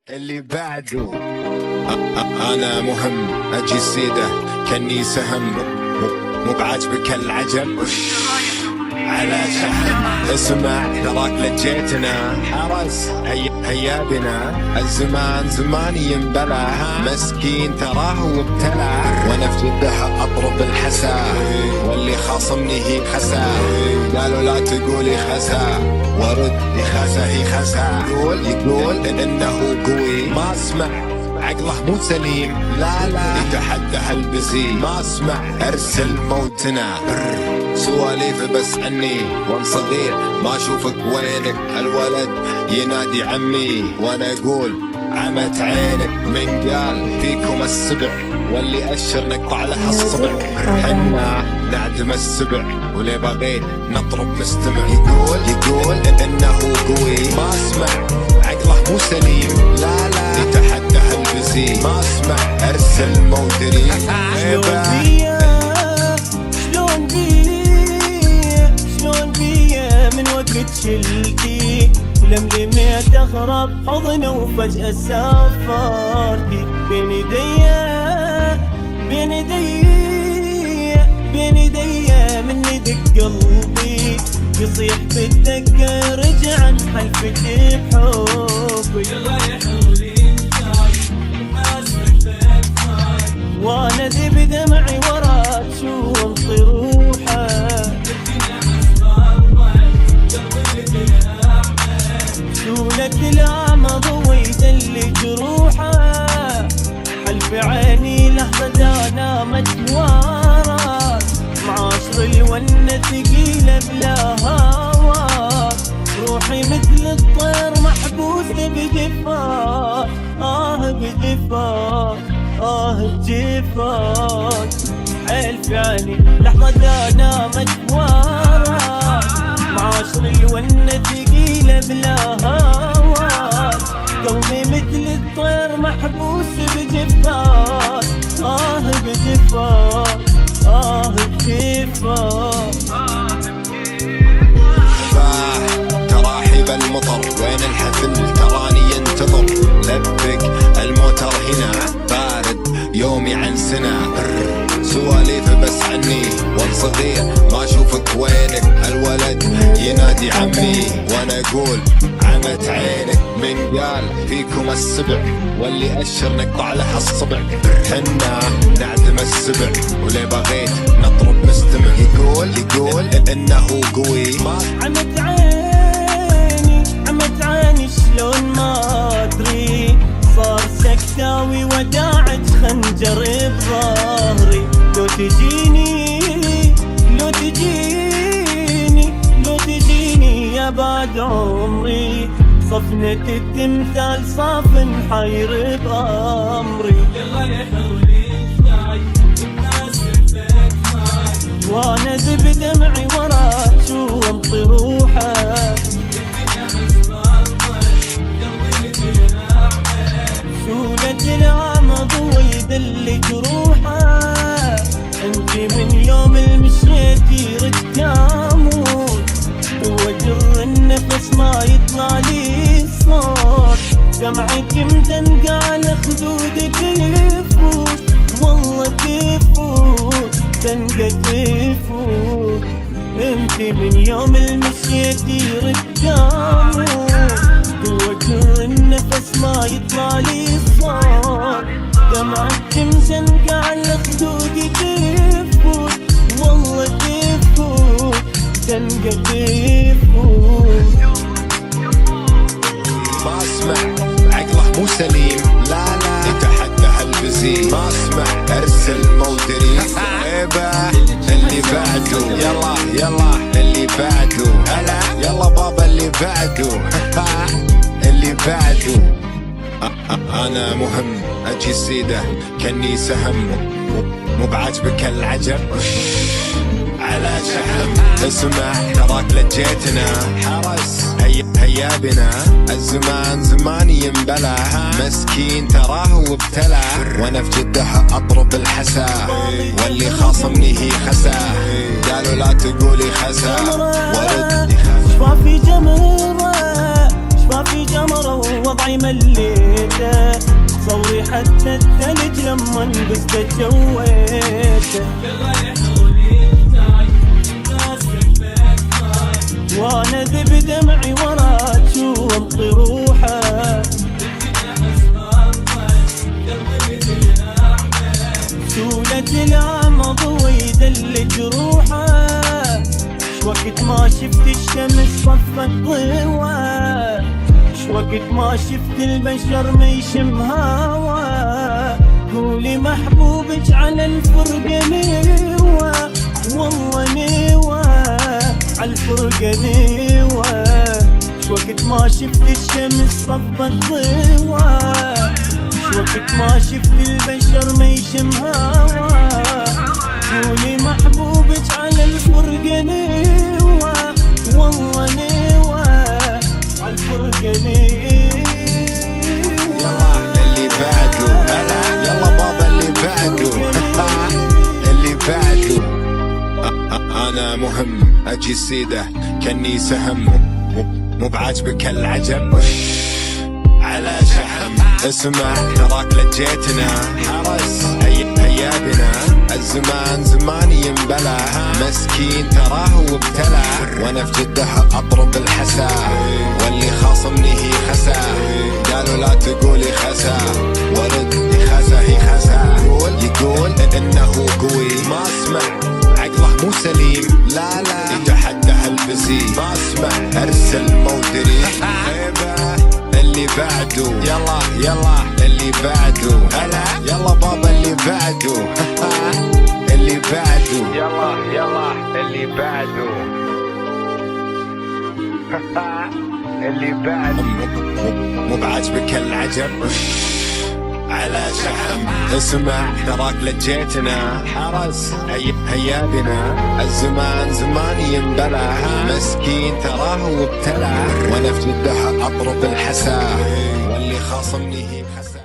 اللي بعده انا مهم اجي سيده كني سهم مو بعاجبك العجب على شحن اسمع تراك لجيتنا حرس هيا بنا الزمان زمان ينبلى مسكين تراه وابتلى وانا في جده اطرب الحسا واللي خاصمني هي خسا قالوا لا تقولي خسا ورد يخسا هي خسا يقول انه قوي ما اسمع عقله مو سليم لا يتحدى هالبزي ما اسمع ارسل موتنا سواليف بس عني وان صغير ما اشوفك وينك الولد ينادي عمي وانا اقول عمت عينك من قال فيكم السبع واللي اشر نقطع لها الصبع حنا نعدم السبع ولي بغيت نطرب مستمع يقول انه قوي ما اسمع عقله مو سليم لا يتحدى هالبزي ما اسمع ارسل مودري شلون بيا من وقت شلتي لملميت اغرب حضنه وفجأة سافرتي بين ايديا من دق قلبي يصيح بالدقة رجع عن حلفك بحبك يلا يا حولي وانا ذي بدمعي وراك شو انطي روحه سولة الأعمى ضوي يدلي جروحه حلف عيني لحظة انا مجوارك معاشر الونة ثقيلة بلا هواك روحي مثل الطير محبوس بجفاك بجفاك بجفاك حلف عيني لحظة انا مجوارك معاشر الونة ثقيلة بلا هواك قلبي مثل الطير محبوس بجفاك بجفاك بجفاك تراحب المطر وين الحفل تراني ينتظر لبك الموتر هنا بارد يومي عن سنة سواليف بس عني وان صغير ما اشوفك وينك الولد ينادي عمي وانا اقول عمت عينك من قال فيكم السبع واللي اشر نقطع لها الصبع حنا نعدم السبع ولي بغيت نطرب مستمع يقول انه قوي عمت عيني شلون ما ادري صار سكتاوي وداعت خنجر بظهري لو تجيني يا بعد عمري صفنة التمثال صاف حير بأمري يلا يا حولي الناس معي وانا ذب دمعي وراك شو انطي روحه سولة الأعمى ضوي يدلي جروحه انتي من يوم المشيتي ردت اموت وجر النفس ما يطلع لي صوت دمعك مدنقع على خدودك يفوت والله تفوت دنقة تفوت انتي من يوم المشيتي ردت اموت وجر النفس ما يطلع لي صوت دمعك مزنقة على خدودي تفوت والله تفوت دنقة تفوت ما اسمع عقله مو سليم لا يتحدى هالبزي ما اسمع ارسل مودري اللي بعده يلا اللي بعده هلا يلا بابا اللي بعده اللي بعده انا مهم اجي سيده كني سهم مو بعاجبك العجب على شحم اسمع تراك لجيتنا حرس هيا بنا الزمان زمان ينبلى مسكين تراه وابتلى وانا في جده اطرب الحسا واللي خاصمني هي خسا قالوا لا تقولي خسا ورد شفافي جمره وضعي مليته، صوري حتى الثلج لما لبسته جويته. وانا ذب دمعي وراك وانطي روحه، سولة العمض ويدل جروحه. شوقت ما شفت الشمس صفت ضوى، شوقت ما شفت البشر ما يشم هوا. قولي محبوبك على الفرقة نوى، والله نوى على الفرقة نوى. شوقت ما شفت الشمس صفت ضوى، شوقت ما شفت البشر ما يشم هوا. قولي محبوبك على الفرقة نوى، والله نوى على الفرقة نوى. يلا اللي بعده، هلا يلا بابا اللي بعده. اللي بعده انا مهم اجي السيدة كني سهم، مو بعاجبك العجب على شحم. اسمع تراك لجيتنا حرس هيا بنا، الزمان زمان ينبلى، مسكين تراه وابتلى. وانا في جده اضرب الحسا، واللي خاصمني هي خسا. قالوا لا تقولي خسا، ورد خسا هي خسا. يقول انه قوي، ما اسمع عقله مو سليم، لا لا يتحدى هالبزي. ما اسمع ارسل مودري. اللي بعده يلا يلا اللي بعده، هلا يلا بابا اللي بعده. اللي بعده يلا يلا اللي بعده. اللي بعده مو بعاجبك العجب على شحم. اسمع تراك لجيتنا حرس هيا بنا، الزمان زمان ينبلى، مسكين تراه وابتلى. وانا في جده اضرب الحسا، واللي خاصمني هي خسا.